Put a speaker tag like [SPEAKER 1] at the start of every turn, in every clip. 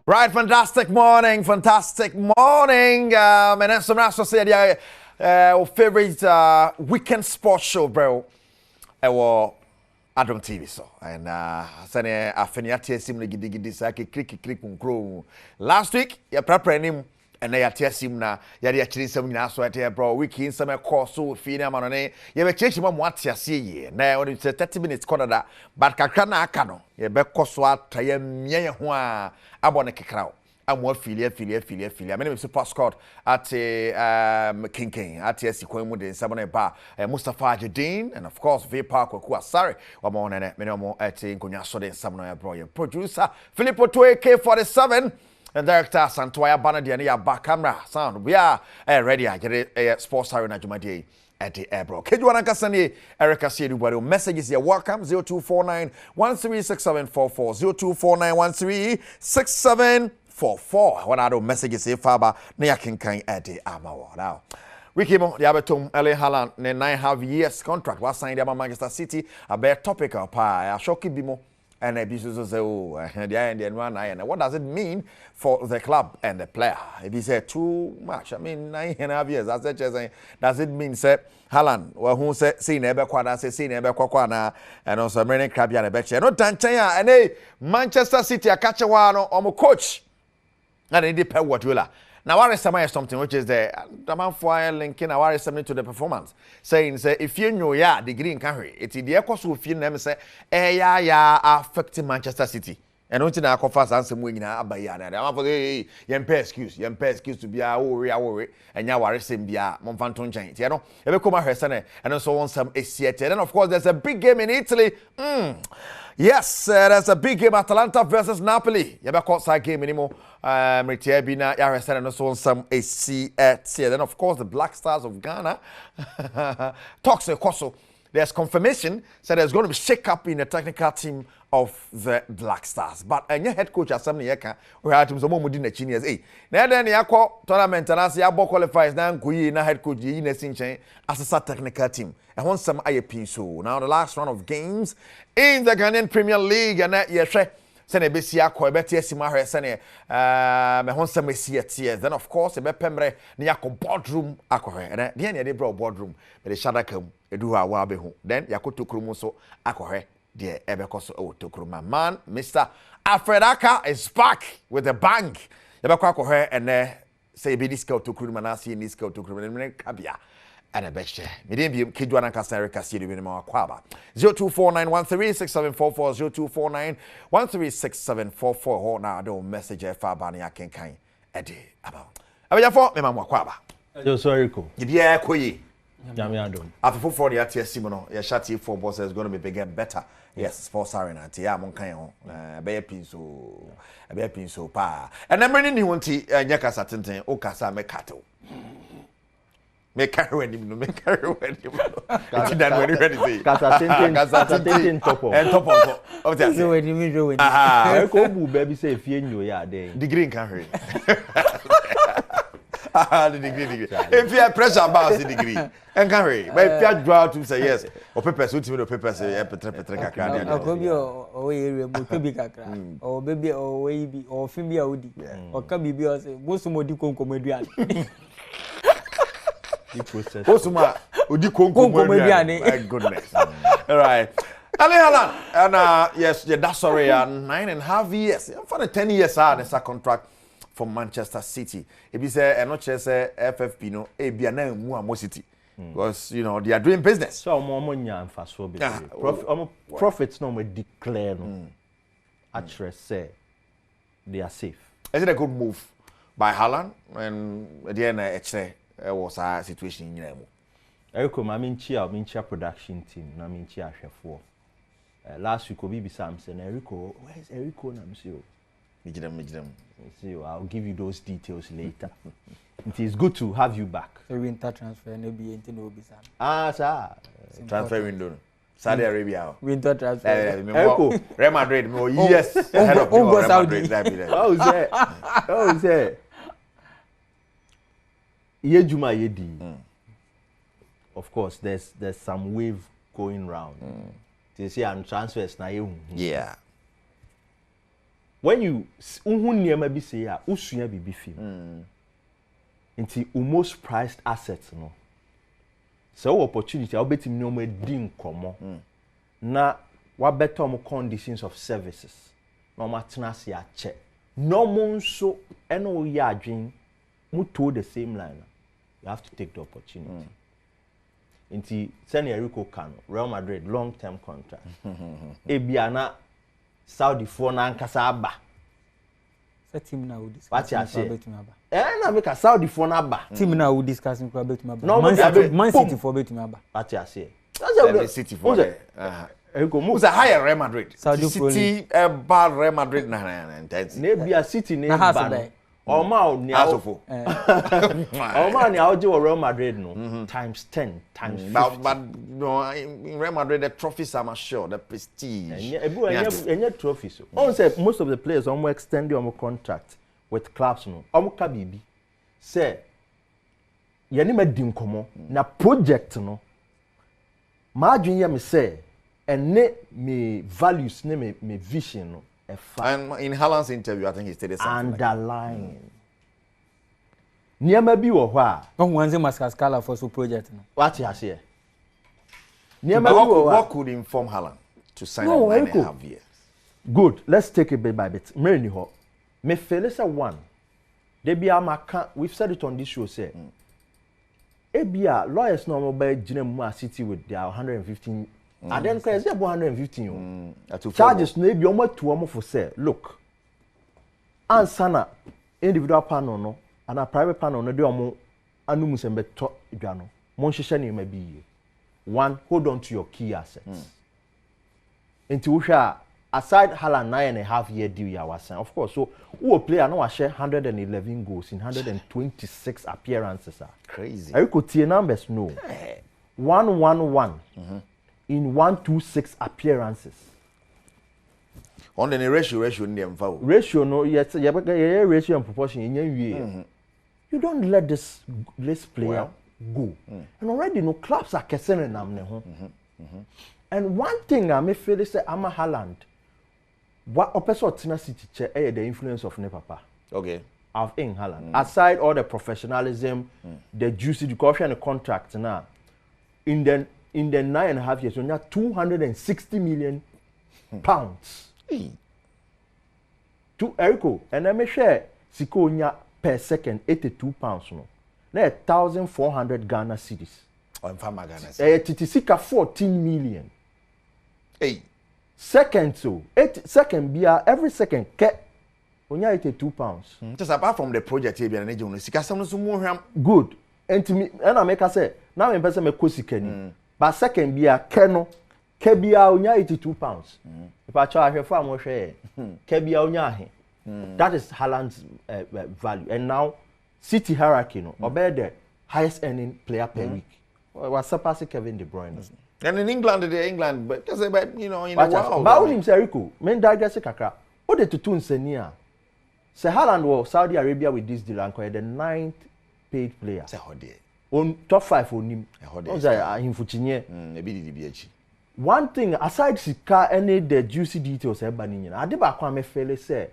[SPEAKER 1] Right, fantastic morning. And then some else said, favorite weekend sports show, bro. Adom TV so. And sane afeniate simle gidi sake click nkro. Last week, ya prepare him and na yate asim na yade akiri nsam nyina so ate bro wiki nsam e course so fi na ma no ne ye be chechi ma mo ate ase ye na when 30 minutes corner da but kakra na aka no ye be koso ataya mie ho a abone kekrao amwa filia me super squad at kinking at esikwan mu de nsam na ba Mustafa Jadin and of course V Park Kwaku Asare wa mo ne me no mo at nkonwa so de nsam na bro ye producer Philippo 2AK47 and director Santoya Banadiani ya back camera sound we are ready I get sports siren na jumadi at the air bro kejuana kasani Erica see everybody messages here welcome 0249 136744 0249 136744 when I do messages here faba na yakinkan at the amawo now Wikimo, the Abetum, Ellen Haaland, 9.5 years contract was signed by Manchester City. A bare topic of a shocky bimo. And a business say, oh, the end one eye. And what does it mean for the club and the player? If he said too much, I mean, 9.5 years. That's such as does it mean, say, Haaland, well, who said, see, never quite, say, never quite, and also American club, and a betcha. No, Tantaya, and a Manchester City, a catcher one or my coach. And it depends what will. Now, I is something which is the man for linking our something to the performance. Saying, say, if you know, yeah, the green carry, it's the echo so feel them say, yeah, affecting Manchester City. And don't you know, confess answer winning Abayana. I'm for the excuse to be a worry, and now I same be a Monfanton change. You know, every come her son, and also on some ACT. And of course, there's a big game in Italy. Yes, there's a big game, Atalanta versus Napoli. You ever that game anymore? Bina, Yaresen, and also on some ACT. Then, of course, the Black Stars of Ghana talks a Koso. There's confirmation said there's going to be shake up in the technical team of the Black Stars. But your head coach as something we had him some more na genius. Hey, now then you tournament and as you qualifies now na head coach in as a technical team. I want some IAP so now the last round of games in the Ghanaian Premier League and that yes. Sene besia ko ebeti asima hwe sene me honsa mesia tie then of course ebe pemre ne yakọ boardroom akohwe and de ne bro boardroom me de shadaka mu edu ha wa be hu then yakọ tokrum so akohwe de ebe koso o tokrum man Mr. Alfred Aka is back with a bang ebe kwa akohwe and say be this scout tokrum na see this scout tokrum ne kabia and a best medium be Kidwana Casari Cassidy with my quaba 0249136744 0249136744 now don't message Fabani I can kind Eddie about for me mama quaba
[SPEAKER 2] yo sorry ko
[SPEAKER 1] yeah koyi
[SPEAKER 2] Jami Adom
[SPEAKER 1] after for the ATS Simono your shati for boss is going to be bigger better yes sports arena tia mon kan ho be pin so pa and then bring ni wonti nyaka satenten o kasa me kato me carry when him no me carry when him it's done when you ready say
[SPEAKER 2] kasa tenten top
[SPEAKER 1] of that
[SPEAKER 3] so when you
[SPEAKER 2] I ko bu baby say fie nyo ya den
[SPEAKER 1] degree in carry the degree if you have pressure about the degree and carry but if you draw to say yes or paper so to paper say petre kakra
[SPEAKER 3] na ko bi o area mo to bi kakra o baby o we bi o fin bi audi o ka bi o say go so modi konkomaduan
[SPEAKER 2] process.
[SPEAKER 1] Osuma odi konkomaduane. My goodness. All right. Haaland and yes, that's sorry 9.5 years. For the 10 years there's a contract for Manchester City. If you say not just FFP no e bia na mu Amo City. Because you know they are doing business.
[SPEAKER 2] So mo nya mfaso be. Profits no me declare no. Actually say they are safe.
[SPEAKER 1] Is it a good move by Haaland and at the end was a situation in Yamo.
[SPEAKER 2] Eriko minchia production team na minchia ahwefo. Last week Obi Sam said Eriko, where's Eriko na msio? Mijidam. See, I'll give you those details later. It is good to have you back.
[SPEAKER 3] So winter transfer no be anything Obi Sam.
[SPEAKER 1] Sir. Transfer window. Saudi Arabia.
[SPEAKER 3] Winter transfer.
[SPEAKER 2] Eriko,
[SPEAKER 1] Real Madrid. Yes. Head of Real Madrid.
[SPEAKER 2] How is that? Yejuma Yedi. Of course, there's some wave going round. They say I'm transfers na you.
[SPEAKER 1] Yeah.
[SPEAKER 2] when you unhu niema bi say ya usua bibi film nti most prized assets no so opportunity obetim ni omo edi nkomo na wa better omo conditions of services na omo atena se a che no mo nso eno ye adwen mu to the same line you have to take the opportunity nti send Erico Cano Real Madrid long term contract ebia na Saudi for na nkasa aba
[SPEAKER 3] team na we discuss
[SPEAKER 2] what you say na make a Saudi for na aba
[SPEAKER 3] team na we discussing for betuma aba
[SPEAKER 2] no,
[SPEAKER 3] Man City for betuma aba
[SPEAKER 2] what you say
[SPEAKER 1] that's City for
[SPEAKER 2] Erico move
[SPEAKER 1] a higher Real Madrid
[SPEAKER 3] Saudi
[SPEAKER 1] City bad Real Madrid na intense
[SPEAKER 2] na bia City na ba Oma ni
[SPEAKER 1] asofo
[SPEAKER 2] Oma ni aoje wo Real Madrid no times 10 times 50
[SPEAKER 1] but no in Real Madrid the trophies I'm sure the prestige
[SPEAKER 2] enye trophies on say most of the players almost extend their contract with clubs no ka bibi say ye ni madi nkomo na project no ma adwen ye me say ene me values ne me vision no.
[SPEAKER 1] And in Haaland's interview, I think he stated something
[SPEAKER 2] underlying. Niema bi wo ho a.
[SPEAKER 3] No one say Mascala for so project no.
[SPEAKER 2] What you say? Niema bi wo
[SPEAKER 1] what could inform Haaland to sign no, 9.5 years?
[SPEAKER 2] Good. Let's take it bit by bit. Me ni ho. Me feel say one. They be amaka. We've said it on this show say. Ebia lawyers no mobile gina mu City with their 115 and then cause they 115 charges no be omo to omo for say look ansana individual panel no and a private panel no dey omo anu musembe to dwa no mo nhihye ne ma bi ye one hold on to your key assets into wo hwa aside Haaland 9.5 year deal ya wasan of course so who player no wa share 111 goals in 126 appearances
[SPEAKER 1] crazy
[SPEAKER 2] I could see numbers no 111 in 126 appearances.
[SPEAKER 1] On the ratio in the
[SPEAKER 2] ratio no yes ratio and proportion in you don't let this player go. And already no clubs are kissing them ne ho. And one thing I may feel is say I'm a Haaland. What opposite Tina City che the influence of ne papa.
[SPEAKER 1] Okay.
[SPEAKER 2] Of in Haaland. Aside all the professionalism, the juicy caution and the contract now. In the 9.5 years, we have 260 million pounds. To Erico, and I may share Sikonya per second 82 pounds. No, 1,400 Ghana cedis.
[SPEAKER 1] Oh, in Ghana cedis.
[SPEAKER 2] Titisika 14 million.
[SPEAKER 1] Hey.
[SPEAKER 2] Second so, second beer every second ke. Onya 82 pounds.
[SPEAKER 1] Just apart from the project here, and you Sika some more
[SPEAKER 2] good. And to me, and I make I say now in person me kosikeni. But second beer keno kebia onya 82 pounds. If I charge her for more share, kebia onya he. That is Haaland's value. And now City hierarchy no obey the highest earning player per week. Was surpassing Kevin De Bruyne.
[SPEAKER 1] And in England, but because you know in the world.
[SPEAKER 2] But only Erico, men digress kakra. What the tutu nsenia? Say Haaland was Saudi Arabia with this deal and the 9th paid player.
[SPEAKER 1] Say how dear.
[SPEAKER 2] On top 5 on him. One thing aside Sika any the juicy details ebani nyina ade ba kwa me feel say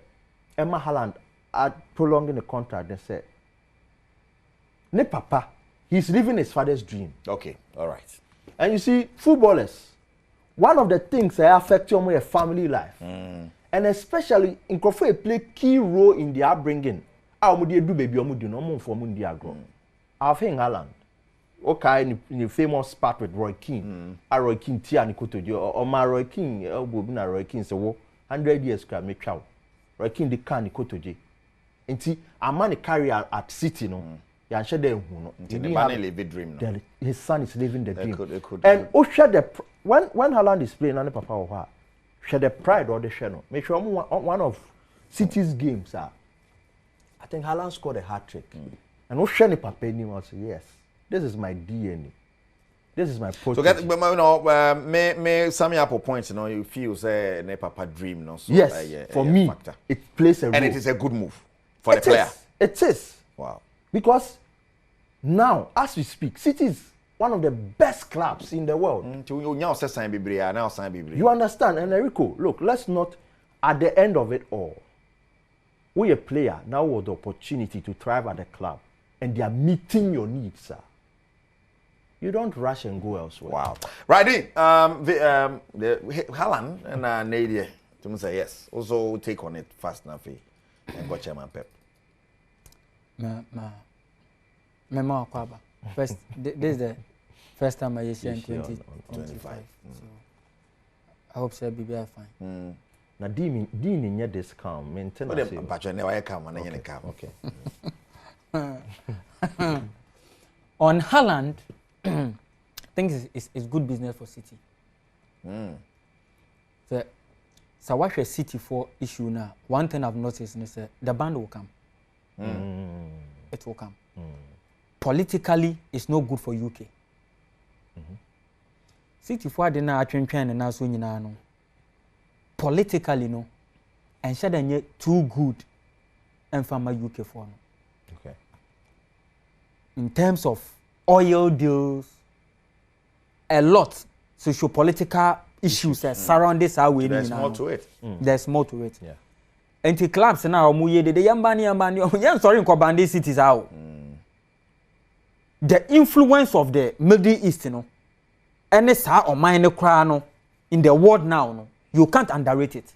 [SPEAKER 2] Emma Haaland are prolonging the contract they say ne papa he's living his father's dream.
[SPEAKER 1] Okay, all right.
[SPEAKER 2] And you see footballers one of the things that affect your family life and especially in play key role in their upbringing. Omo do baby omo do no omo for omo ndi agro. I've seen Haaland. Okay, in the famous part with Roy Keane. Roy Keane tia ni kotojo or my Roy Keane elbow na Roy Keane so 100 years ka me twa. Roy Keane the can ni kotoje. Enti a man carry at City no. Ya nche dem hu no.
[SPEAKER 1] The man live a dream no.
[SPEAKER 2] His son is living the dream.
[SPEAKER 1] Could,
[SPEAKER 2] and o share the when Haaland is playing and papa o ha. Share the pride or the share no. Make sure one of City's games I think Haaland scored a hat-trick. And no share ni papa ni I say yes. This is my DNA. This is my project.
[SPEAKER 1] So get you know me sum up a point you know you feel say ne papa dream no so
[SPEAKER 2] yes, for me factor. It plays a role.
[SPEAKER 1] And it is a good move for the player.
[SPEAKER 2] It is.
[SPEAKER 1] Wow.
[SPEAKER 2] Because now as we speak City is one of the best clubs in the world. You understand? And Enrico, look, let's not at the end of it all. we a player now with the opportunity to thrive at the club, and they are meeting your needs, sir. You don't rush and go elsewhere.
[SPEAKER 1] Wow. Right in. The Haaland and Nadia to say yes. Also take on it fast enough and go Chairman Pep.
[SPEAKER 3] Mema Kwaba. First, this is the first time I see in 2025. So I hope so be very fine.
[SPEAKER 2] Now, Dean in your discount, maintain a
[SPEAKER 1] but you never come and then come.
[SPEAKER 3] Okay. On Haaland, I think it's good business for City. So what a City for issue now? One thing I've noticed is the ban will come. It will come. Politically, it's not good for UK. City for the now and now so no. Politically, no, and shouldn't too good and from my UK for no.
[SPEAKER 1] Okay.
[SPEAKER 3] In terms of oil deals, a lot socio-political issues surround this our way.
[SPEAKER 1] There's more to it.
[SPEAKER 3] There's more to it.
[SPEAKER 2] Yeah.
[SPEAKER 3] And the clubs now muye the yambani sorry in Kobandi cities out. The influence of the Middle East, you know, and it's or minor crown in the world now, no, you can't underrate it.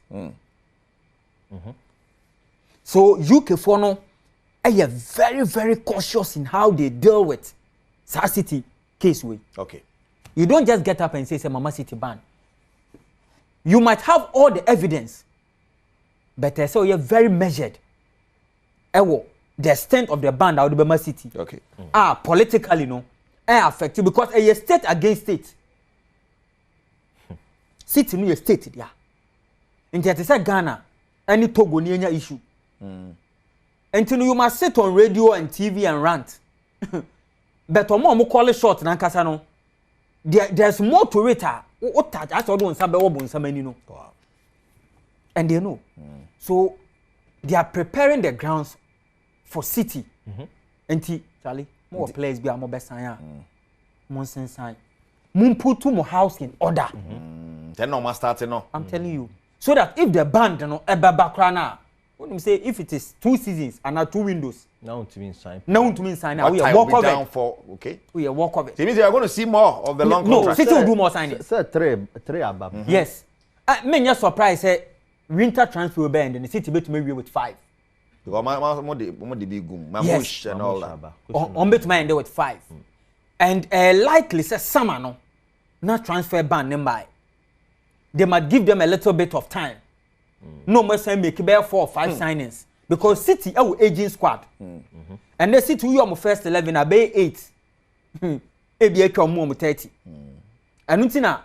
[SPEAKER 3] So UK for no, are very, very cautious in how they deal with Sar City case way.
[SPEAKER 1] Okay.
[SPEAKER 3] You don't just get up and say Mama City ban. You might have all the evidence, but so you're very measured. The extent of the ban out of Mama City.
[SPEAKER 1] Okay.
[SPEAKER 3] Politically, no, affected because a state against state. City no state there. In that is Ghana, any Togo ni issue. Until you must sit on radio and TV and rant. But mo call it short na nkasa no. There's more to it. What touch as odo nsa be wo bo nsa mani no. And they know. So they are preparing the grounds for City. Enti Charlie, more players be more best sign. Mon sign. Mun put to more house in order.
[SPEAKER 1] Then no must start no.
[SPEAKER 3] I'm telling you. So that if the band no eba background when you say if it is 2 seasons and 2 windows.
[SPEAKER 2] Now to mean sign.
[SPEAKER 3] Now to mean sign. We
[SPEAKER 1] are
[SPEAKER 3] walk
[SPEAKER 1] down
[SPEAKER 3] of it.
[SPEAKER 1] For okay.
[SPEAKER 3] We are walk of it.
[SPEAKER 1] It means you are going to see more of the long contract.
[SPEAKER 3] No, City will do more signing.
[SPEAKER 2] Sir, three above.
[SPEAKER 3] Yes. Me just surprised say winter transfer will be and the City bet maybe with 5.
[SPEAKER 1] Because my big goom, my
[SPEAKER 3] Yes.
[SPEAKER 1] bush and all that.
[SPEAKER 3] On bet my end with 5. And likely say summer no. Not transfer ban them by. They might give them a little bit of time. No more say make about 4 or 5 signings because City our aging squad. And the City you am first 11 abe 8. Ebi e twa mo 30. And untina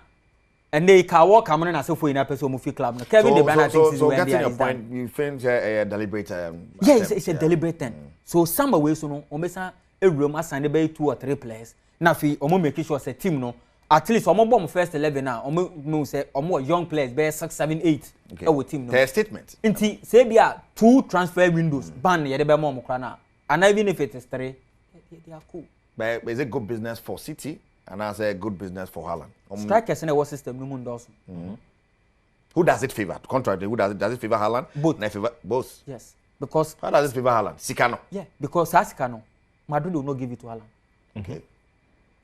[SPEAKER 3] and they can walk come on as for in a person mu club. Kevin De Bruyne thinks
[SPEAKER 1] so getting your point, you think a deliberate
[SPEAKER 3] yeah, it's a deliberate thing. So some way so no omesa ewrum assign be 2 or 3 players. Na fi omo make sure say team no at least omo bomb first 11 now omo say omo young players be 6 7 8 our team no
[SPEAKER 1] their statement
[SPEAKER 3] nti say bia 2 transfer windows ban ye de be mo kra na and even if it is 3 they are cool.
[SPEAKER 1] But is it good business for City and as a good business for Haaland?
[SPEAKER 3] Strikers in our system no mun does.
[SPEAKER 1] Who does it favor? Contrary, who does it favor Haaland? Both.
[SPEAKER 3] Yes, because
[SPEAKER 1] how does it favor Haaland? Sikano.
[SPEAKER 3] Yeah, because Sikano Madrid will not give it to Haaland.
[SPEAKER 1] Okay.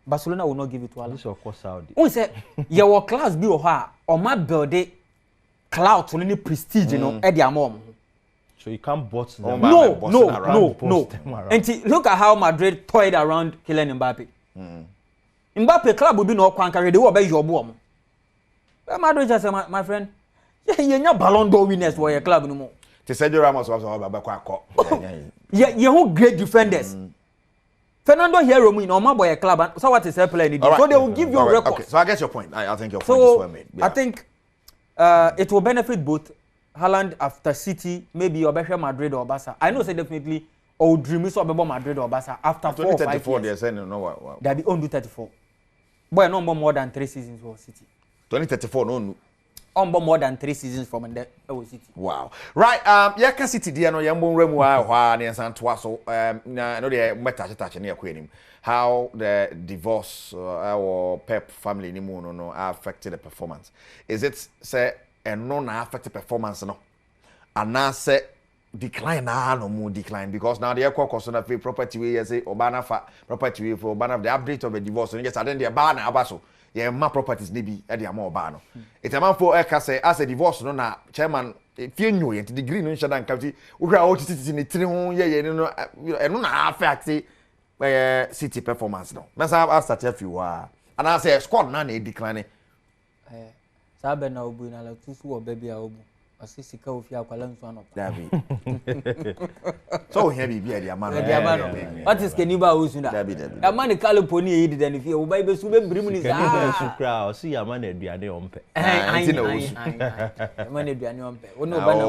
[SPEAKER 3] Barcelona will not give it to Haaland.
[SPEAKER 2] This of course Saudi.
[SPEAKER 3] We say your class be or my build clout to any prestige no e dia mom.
[SPEAKER 2] So you can't bot them.
[SPEAKER 3] No. And look at how Madrid toyed around Kylian Mbappe. Mbappe club will be no kwankare they will be your boy. Madrid just say my friend, you Ballon d'Or winners for your club no more.
[SPEAKER 1] Sergio Ramos was about
[SPEAKER 3] Yeah, who great defenders. Fernando Hierro in Oma boy club so what is happening so they will give you a record.
[SPEAKER 1] Okay. So I get your point. I think your point is well made. Yeah.
[SPEAKER 3] I think it will benefit both Haaland after City, maybe Obesha Madrid or Barca. I know say definitely or dream is about Madrid or Barca after 4 or 5 years.
[SPEAKER 1] They're saying no what.
[SPEAKER 3] They be on do 34. Boy no more than 3 seasons for City.
[SPEAKER 1] 2034 no.
[SPEAKER 3] On more than 3 seasons from the City.
[SPEAKER 1] Wow. Right, yeah can City dia no yambo remu wa ne santoa so na no dey touch na yakwenim. How the divorce or Pep family ni mu no affected the performance. Is it say no na affected performance no? And now say decline no more decline because now the equal so na pay property we say obana fa property we for obana the update of the divorce no just then the bana abaso yeah ma properties ni bi e dey am oba no it am for e ka say as a divorce no na chairman fie nyo ye degree no nshada nkamti wo hwa o titi ni tiri ho ye no eno na affect city performance no masa start a few and I say squad na decline
[SPEAKER 3] sabe na obu na la tusu obabi a obu asisi ka ofi akwala nso anopa
[SPEAKER 1] dabi so here bi e dia man
[SPEAKER 3] what is keniba osunda
[SPEAKER 1] dabi
[SPEAKER 3] ya man kale poni e yidi dan fi o bai be su be brimu ni
[SPEAKER 2] keniba su kra o si ya man aduane ompe
[SPEAKER 3] man aduane ompe wonu ba na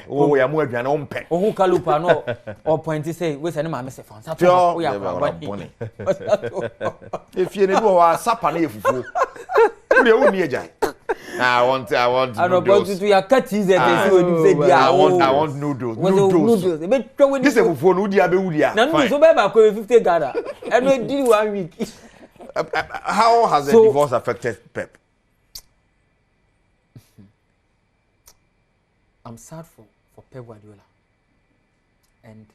[SPEAKER 1] o ya mu aduane ompe
[SPEAKER 3] o hu kalupa no o point say we say na ma me se fansa to o ya kwa
[SPEAKER 1] boni e fie ne do wa sapa na efufu ure o ni eja I want noodles.
[SPEAKER 3] To your cat is I
[SPEAKER 1] want noodles. This is for no dia be wudia.
[SPEAKER 3] Na no so be ba ko 50 Ghana. And we did 1 week.
[SPEAKER 1] How has the divorce affected Pep?
[SPEAKER 3] I'm sad for Pep Guardiola. And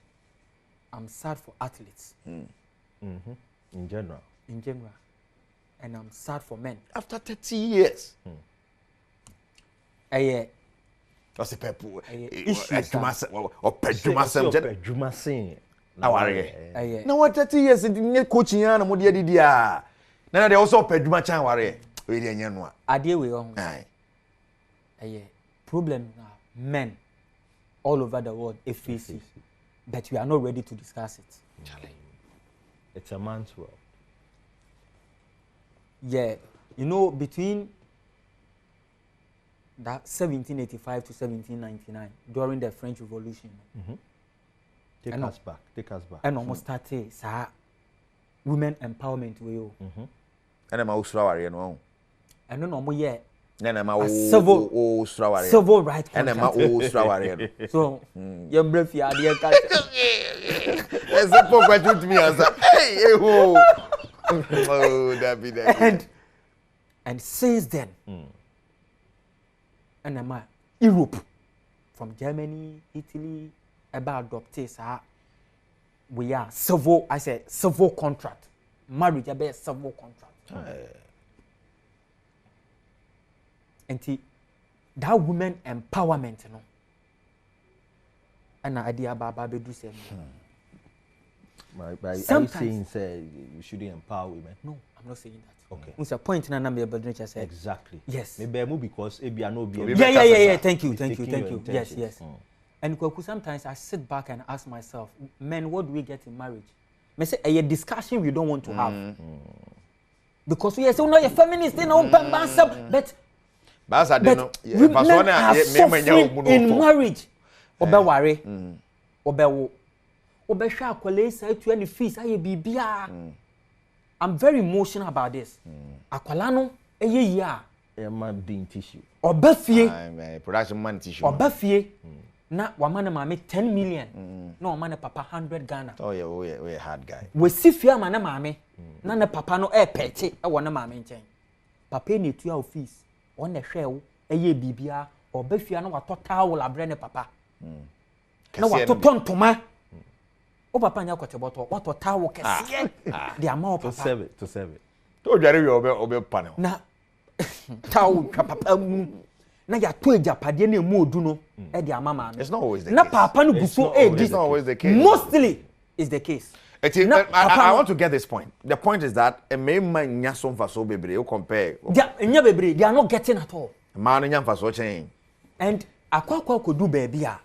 [SPEAKER 3] I'm sad for athletes.
[SPEAKER 2] In general.
[SPEAKER 3] And I'm sad for men.
[SPEAKER 1] After 30 years.
[SPEAKER 3] What's
[SPEAKER 1] the Pep?
[SPEAKER 2] Jumasen.
[SPEAKER 1] Now what 30 years in coaching na mo dia dia. Na they also peduma chan ware. We dey nya no a.
[SPEAKER 3] Ade we on. Problem now men all over the world face it, but we are not ready to discuss it.
[SPEAKER 2] It's a man's world.
[SPEAKER 3] Yeah, you know, between that 1785 to 1799 during the French Revolution.
[SPEAKER 2] Take us back.
[SPEAKER 3] And almost started women empowerment we
[SPEAKER 1] and I'm Australia no.
[SPEAKER 3] And no more yet.
[SPEAKER 1] Then I'm
[SPEAKER 3] civil right.
[SPEAKER 1] And I'm Australia.
[SPEAKER 3] So your breath ya dear cat.
[SPEAKER 1] There's a poor question to me as hey oh that be that.
[SPEAKER 3] And since then and I'm Europe from Germany, Italy about adopted we are civil contract. Marriage about civil contract. And that women empowerment, you know. And idea about do say.
[SPEAKER 2] Are you saying you shouldn't empower women?
[SPEAKER 3] No, I'm not saying that.
[SPEAKER 2] Okay.
[SPEAKER 3] It's a point in a number of said.
[SPEAKER 2] Exactly.
[SPEAKER 3] Yes.
[SPEAKER 2] Maybe because
[SPEAKER 3] Yeah. Thank you. Yes. And sometimes I sit back and ask myself, men, what do we get in marriage? I say a discussion we don't want to have. Because we say, no, you're feminist, you know, but women are suffering in marriage. Obe worry, obe share akwale say to any fees aye bibia. I'm very emotional about this. Akwala no eye ya.
[SPEAKER 2] Man being tissue.
[SPEAKER 3] Obe fie.
[SPEAKER 1] Production man tissue.
[SPEAKER 3] Obe fie. Na wamane mame 10 million. Na wamane papa 100 Ghana.
[SPEAKER 1] Oh yeah, we a hard guy.
[SPEAKER 3] We si fie amane mame. Na ne papa no pete e wona mame nchen. Papa ni tu office. On the hwe eye bibia obe fie na wato towel abre ne papa. Na wato tontoma. O papa nya kwete boto wato towel kese. The amount papa
[SPEAKER 2] to save it.
[SPEAKER 1] To dware we obe panel.
[SPEAKER 3] Na towel papa mu. Na ya to ejapade na emu odu no e de amama no.
[SPEAKER 1] It's not always the
[SPEAKER 3] na
[SPEAKER 1] case.
[SPEAKER 3] papa no buso
[SPEAKER 1] It's not always the case.
[SPEAKER 3] Mostly is the case.
[SPEAKER 1] I want to get this point. The point is that a man nya so mfa so bebre you compare.
[SPEAKER 3] Nya bebre they are not getting at all.
[SPEAKER 1] Man nya mfa so chen.
[SPEAKER 3] And akwa kodu baby a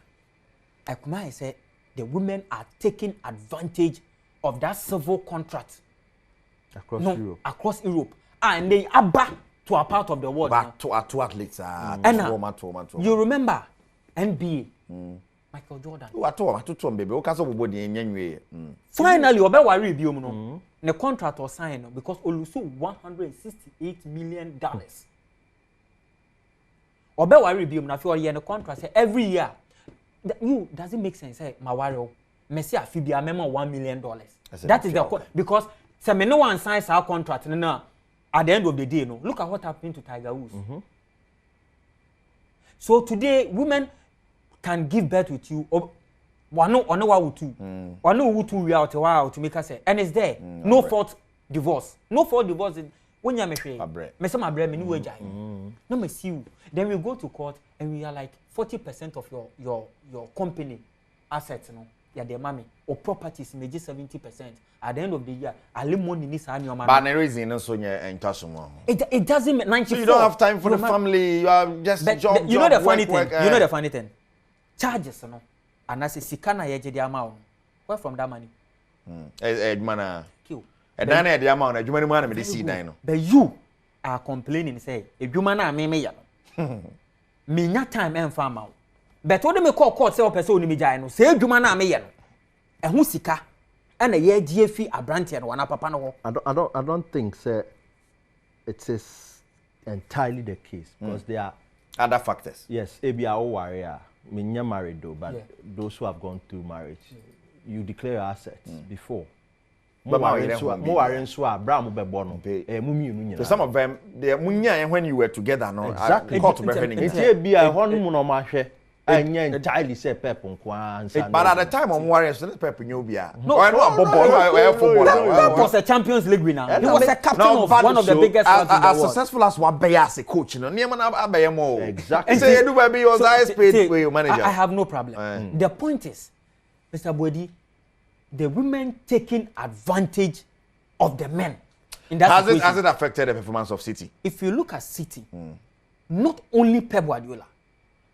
[SPEAKER 3] Ekuma say the women are taking advantage of that civil contract across Europe and they are back to a part of the world.
[SPEAKER 1] Back to athletes.
[SPEAKER 3] You remember NBA, Michael Jordan.
[SPEAKER 1] Baby.
[SPEAKER 3] Finally, obe worry bi no. The contract was signed because Oluso $168 million. Obe worry bi na fi the contract say every year. Does it make sense? Say Mawario, Messi Afibia memo $1 million. That is the because say me no one signs our contract no. At the end of the day, no. Look at what happened to Tiger Woods. So today, women can give birth with you. one wa wutu one wutu we out wa to make us say and it's there no fault divorce when you me say my bre me ni we jai no me see you then we go to court and we are like 40% of your company assets no ya the mommy or properties maybe 70% at the end of the year alimony ni sa anyoma
[SPEAKER 1] but the reason no so nya
[SPEAKER 3] it doesn't make 94
[SPEAKER 1] so you don't have time for the family you are just job
[SPEAKER 3] you know the funny
[SPEAKER 1] work,
[SPEAKER 3] thing you know the funny thing charges no and as sika na ye je the amount where from that money
[SPEAKER 1] mana kill dan na the amount adwuma ni mu na me dey see dan no
[SPEAKER 3] but you are complaining say adwuma na me ya no me nya time en fa ma but what me call court say o person oni me jai no say adwuma na me ye no ehun sika and ye gie fi abrante no wana papa no
[SPEAKER 2] I don't think say it is entirely the case because there are
[SPEAKER 1] other factors.
[SPEAKER 2] Yes, maybe I warrior. Me nya married though, but those who have gone through marriage, you declare your assets before. But
[SPEAKER 1] so some of them, they when you were together, no.
[SPEAKER 2] Exactly. Entirely say pep on
[SPEAKER 1] but at the time on warriors, pep nyobia.
[SPEAKER 3] No, was a Champions League winner. He was a captain of one of the biggest clubs in the world.
[SPEAKER 1] As successful as Wabaya as a coach, you know,
[SPEAKER 2] exactly.
[SPEAKER 1] Say you do baby your highest paid manager.
[SPEAKER 3] I have no problem. The point is, Mr. Bodi, the women taking advantage of the men. In that
[SPEAKER 1] has it affected the performance of City?
[SPEAKER 3] If you look at City, not only Pep Guardiola,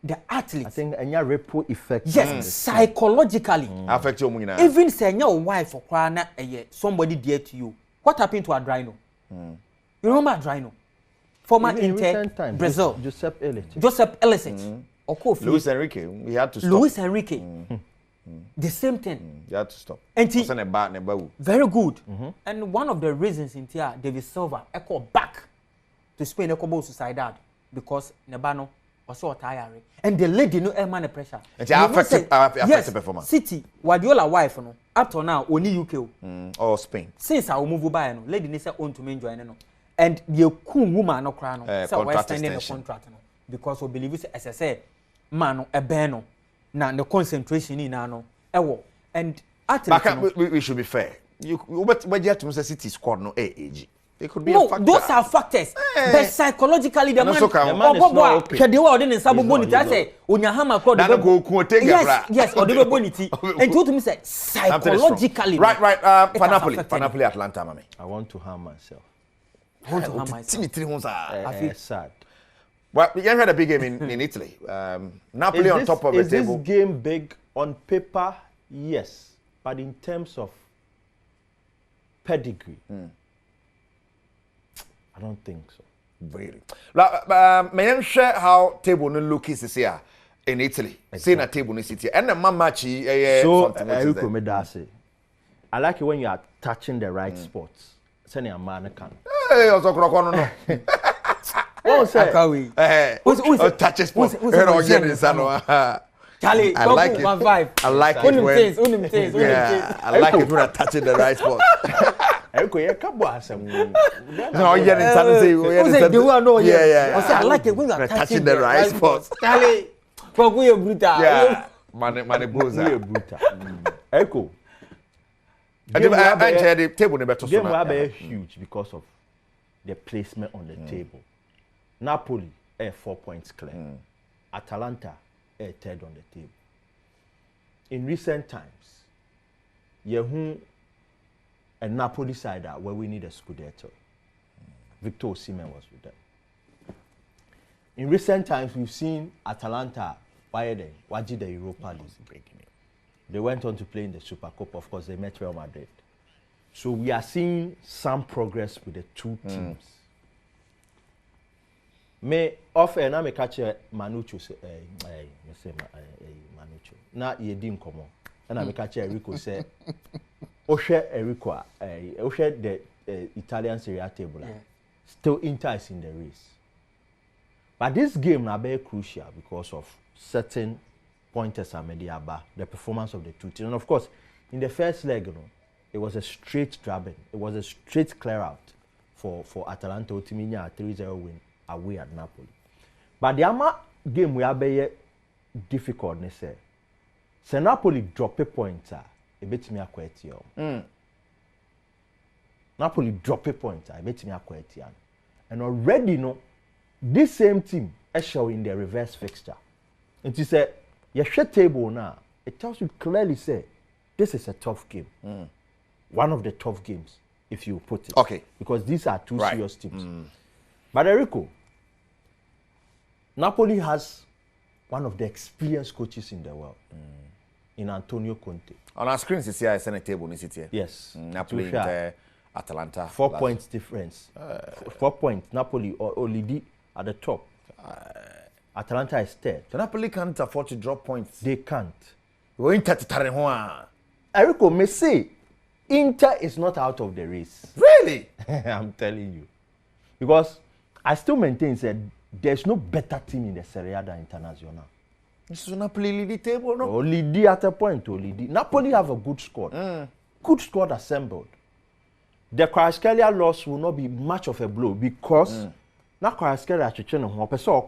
[SPEAKER 3] the athletes.
[SPEAKER 2] I think a ripple effect.
[SPEAKER 3] Yes, psychologically.
[SPEAKER 1] Affect you
[SPEAKER 3] even say your wife or kwana somebody dear to you. What happened to Adrino? You remember Adrino? Former Inter Brazil.
[SPEAKER 2] Joseph
[SPEAKER 3] Elliott.
[SPEAKER 1] Luis Enrique. We had to stop.
[SPEAKER 3] Luis Enrique. The same thing.
[SPEAKER 1] You had to stop.
[SPEAKER 3] And very good. And one of the reasons in here, David Silva echo back to Spain echo suicide because Nebano was so tiring. And the lady no man the pressure.
[SPEAKER 1] And affected
[SPEAKER 3] yes,
[SPEAKER 1] performance.
[SPEAKER 3] City, Guardiola wife no, up to now only UK
[SPEAKER 1] or Spain.
[SPEAKER 3] Since I will move by no, lady ni say own to me join no. And the cool woman no cry no, so we're extending the contract no. Because we believe as I say, man no, a beno, na the concentration in no, ewo. And
[SPEAKER 1] we should be fair. You but yet to say City squad no age. It could be
[SPEAKER 3] no,
[SPEAKER 1] a factor.
[SPEAKER 3] those are factors. But psychologically, the man is
[SPEAKER 2] not okay.
[SPEAKER 3] The one in Sabo Bonity, I say, Unyahama called the yes, or the Bonity. And to me say, psychologically.
[SPEAKER 1] Right, Panapoli, Atlanta, mami.
[SPEAKER 2] I want to harm myself.
[SPEAKER 3] I want to harm myself.
[SPEAKER 2] Sad.
[SPEAKER 1] Well, you had a big game in Italy. Napoli on top of the table.
[SPEAKER 2] Is this game big on paper? Yes. But in terms of pedigree, I don't think so.
[SPEAKER 1] Really. May I share how table no look is here in Italy? Seeing a table in city and the mamachi.
[SPEAKER 2] So I like it when you are touching the right spots. Send a man can.
[SPEAKER 1] Hey, also no.
[SPEAKER 3] Oh, sir.
[SPEAKER 1] Touches spots.
[SPEAKER 3] Charlie,
[SPEAKER 1] I like it. I like it when. Yeah, I like it when I'm touching the right spot.
[SPEAKER 2] No,
[SPEAKER 3] I like it when you're
[SPEAKER 1] touching the right spot.
[SPEAKER 3] Charlie,
[SPEAKER 1] yeah, man, bruiser.
[SPEAKER 2] Echo.
[SPEAKER 1] The table never
[SPEAKER 2] game will be huge because of the placement on the table. Napoli 4 points clear. Atalanta third on the table. In recent times, a Napoli side where we need a Scudetto. Victor Osimhen was with them. In recent times, we've seen Atalanta Waji the Europa League. They went on to play in the Super Cup. Of course, they met Real Madrid. So we are seeing some progress with the two teams. Me offer na me catch Manucho say Manucho. Na ye di nkomo. Na me catch Enrico say Oshe Enrico Oshe the Italian Serie A table. Still Inter is in the race. But this game na very crucial because of certain pointers are made about the performance of the two teams. And of course, in the first leg, it was a straight drubbing. It was a straight clear out for Atalanta Otiminia a 3-0 win away at Napoli. But the Ama game we are very difficult, Se Napoli drop a point e betimi akwati o. Napoli drop a point e betimi akwati an. And already no this same team is showing their reverse fixture. And you say your share table now, it tells you clearly say this is a tough game. One of the tough games, if you put it.
[SPEAKER 1] Okay.
[SPEAKER 2] Because these are two serious teams. But Erico, Napoli has one of the experienced coaches in the world, in Antonio Conte.
[SPEAKER 1] On our screens, you see I send a table in city.
[SPEAKER 2] Yes.
[SPEAKER 1] Napoli Atalanta.
[SPEAKER 2] 4 points difference. 4 points. Napoli or Olidi at the top. Atalanta is third.
[SPEAKER 1] The Napoli can't afford to drop points.
[SPEAKER 2] They can't.
[SPEAKER 1] We're in Tatarihoa.
[SPEAKER 2] Erico may say Inter is not out of the race.
[SPEAKER 1] Really?
[SPEAKER 2] I'm telling you. Because I still maintain that there's no better team in the Serie A than Internazionale.
[SPEAKER 1] So Napoli lead the table, no?
[SPEAKER 2] Olidi at a point, Olidi. Napoli have a good squad. Good squad assembled. The Kvaratskhelia loss will not be much of a blow because now Kvaratskhelia actually no person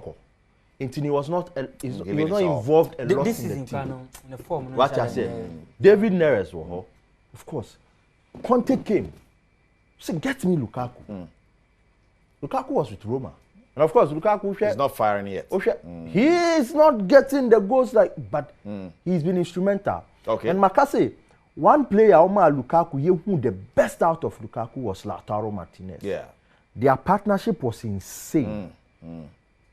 [SPEAKER 2] he was not involved a lot
[SPEAKER 3] this
[SPEAKER 2] in
[SPEAKER 3] the team. In the form,
[SPEAKER 2] what I said, David Neres was of course. Conte came. Said, get me Lukaku. Lukaku was with Roma. And of course, Lukaku
[SPEAKER 1] he's not firing yet.
[SPEAKER 2] He is not getting the goals but he's been instrumental.
[SPEAKER 1] Okay.
[SPEAKER 2] And Makase, one player, Omar Lukaku, who the best out of Lukaku was Lautaro Martinez.
[SPEAKER 1] Yeah.
[SPEAKER 2] Their partnership was insane.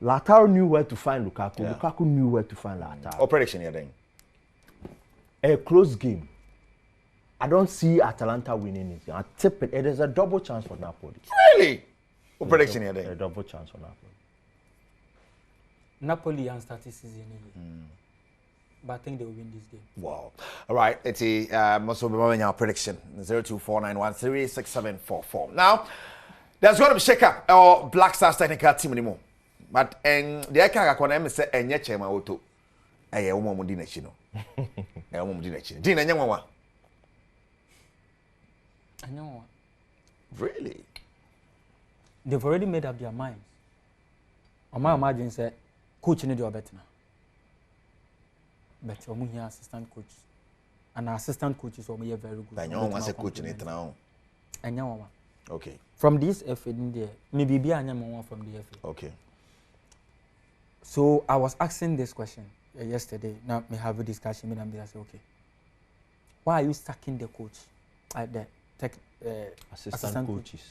[SPEAKER 2] Lautaro knew where to find Lukaku. Yeah. Lukaku knew where to find Lautaro.
[SPEAKER 1] What prediction here then?
[SPEAKER 2] A close game. I don't see Atalanta winning it. I tip it. It is a double chance for Napoli.
[SPEAKER 1] Really? What prediction here then?
[SPEAKER 2] A double chance for Napoli.
[SPEAKER 3] Napoli and start this season anyway. But I think they will win this game.
[SPEAKER 1] Wow. All right. It's a must be our prediction. 0249136744. Now, there's going to be shake up our Black Stars technical team anymore. But the aka akona say enye chema woto. Eye wo mo di na chi no. Eye wo mo di na chi. Di na nya nwa.
[SPEAKER 3] Anyo.
[SPEAKER 1] Really?
[SPEAKER 3] They've already made up their minds. Oma imagine say coach need your better. But omu here assistant coach. And our assistant coach is very good.
[SPEAKER 1] Anyo wan say coach ni tena o.
[SPEAKER 3] Anyo wan.
[SPEAKER 1] Okay.
[SPEAKER 3] From this FA in there, maybe be anyo wan from the FA.
[SPEAKER 1] Okay.
[SPEAKER 3] So I was asking this question yesterday. Now we have a discussion with them. I say, okay, why are you stacking the coach at the assistant coaches?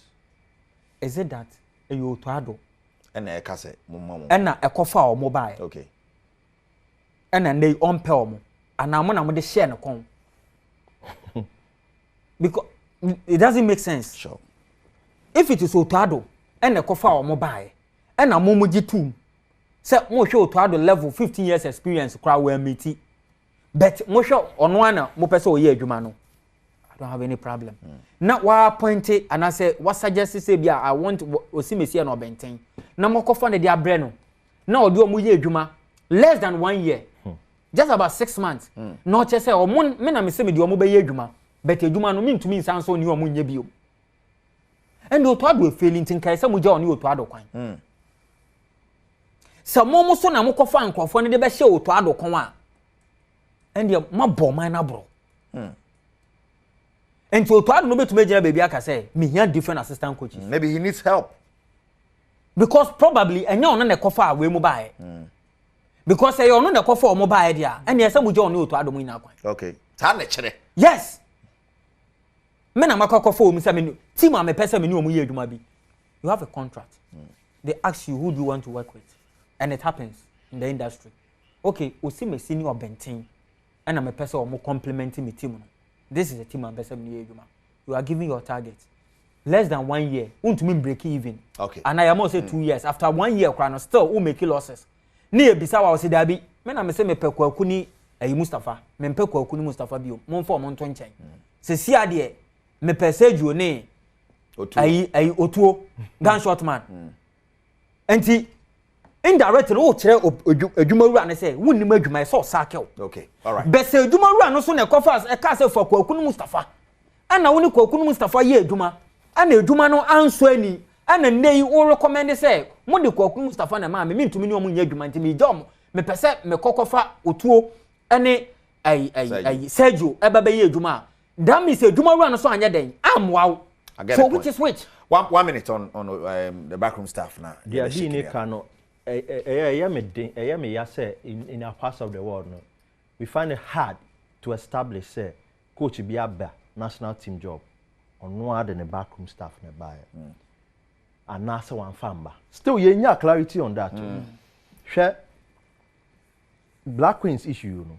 [SPEAKER 3] Is it that you to ado?
[SPEAKER 1] And a case,
[SPEAKER 3] and a coffee or mobile.
[SPEAKER 1] Okay.
[SPEAKER 3] And they on pelmo. And I'm going to share no con. Because it doesn't make sense.
[SPEAKER 1] Sure.
[SPEAKER 3] If it is Otado and a coffee or mobile and a momoji too. Say mo show to ado level 15 years experience crowd where meet. But mo show on one mo person o ye adwuma no. I don't have any problem. Na wa appointed and I say what suggest say bia I want Osimesi and Obenten. Na mo kofa ne dia bre no. Na odi o mo ye adwuma less than 1 year. Just about 6 months. No che say o mo me na me say me di o mo be ye adwuma. But adwuma no me ntumi nsan so ni o mo nya bio. And o to ado failing tin kai say mo je oni o to ado kwan. So mo so na mo kofa nkrofo ne de be hye oto adokon a ende ma bo man na bro enti oto ado no betume gina baby aka say me here different assistant coaches.
[SPEAKER 1] Maybe he needs help
[SPEAKER 3] because probably enya ono na kofa we mo bae because say ono na kofa o mo bae dia ende ese mo je ono oto ado mo ina kwan.
[SPEAKER 1] Okay, ta na kire.
[SPEAKER 3] Yes, me na makokofa o mi say me team am pese me ni o mo ye adwuma bi. You have a contract. They ask you who do you want to work with. And it happens in the industry. Okay, Osimesi ni Obenten, and I'm a person who complimenting my team. This is a team I'm You are giving your target. Less than 1 year, won't mean break even.
[SPEAKER 1] Okay.
[SPEAKER 3] And I am also 2 years. After 1 year, still who make losses. Near Bisawa was Dabi. Men I'm a semi Pekuni, a Mustafa, men Pekuni Mustafa Bio, Monfort Montonchen. Cecia dear, me perceive your name. A Otuo, gunshot man. And indirectly o kire adwumaru an say wonni ma adwuma so sakel.
[SPEAKER 1] Okay, all right.
[SPEAKER 3] But say adwumaru an so na kofas e ka say for Kwakunu Mustafa ana woni Kwakunu Mustafa ye adwuma ana adwuma no anso ani ana nei o recommend say mo de Kwakunu Mustafa na ma me ntumi ni o mo nya adwuma ntimi jom me pese me kokofa otuo ene Sergio ebe ye adwuma that means adwuma run so anya den am wow so which
[SPEAKER 1] 1 minute on the backroom staff now
[SPEAKER 2] they are being no me say in our parts of the world no we find it hard to establish say coach be a national team job on no other than the backroom staff na buy and na say one famba still you need clarity on that share Black Queens issue you know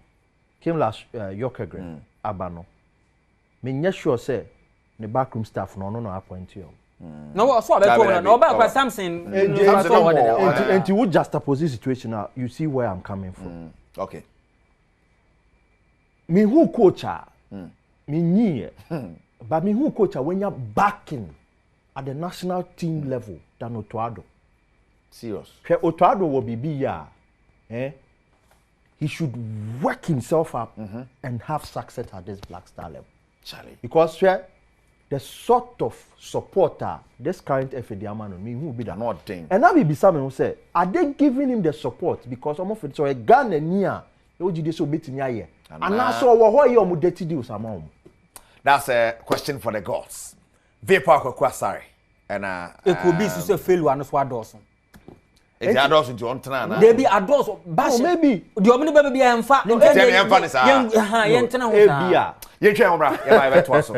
[SPEAKER 2] came last Yorkegren abano me sure say the backroom staff no appoint you
[SPEAKER 3] no so about no about something
[SPEAKER 2] and you would just oppose the situation now you see where I'm coming from
[SPEAKER 1] okay
[SPEAKER 2] me who coach me nie but me who coach when you're backing at the national team level than Otoado
[SPEAKER 1] serious
[SPEAKER 2] Otoado will be ya he should work himself up and have success at this Black Star level
[SPEAKER 1] Charlie
[SPEAKER 2] because the sort of supporter this current FADM man me who be that
[SPEAKER 1] not thing
[SPEAKER 2] and now be someone who say are they giving him the support because some of it so a Ghana near you just so betting here and now so what you mu dirty deals among
[SPEAKER 1] that's a question for the gods vapor kwakwasare and
[SPEAKER 3] it could be so failure and so adoso
[SPEAKER 1] it's adoso into on tana
[SPEAKER 3] they be adoso bash
[SPEAKER 2] maybe
[SPEAKER 3] the omni baby be emfa
[SPEAKER 1] no tell me emfa ni sa
[SPEAKER 3] yen tena ho sa
[SPEAKER 1] yen twa ho bra yen ba beto aso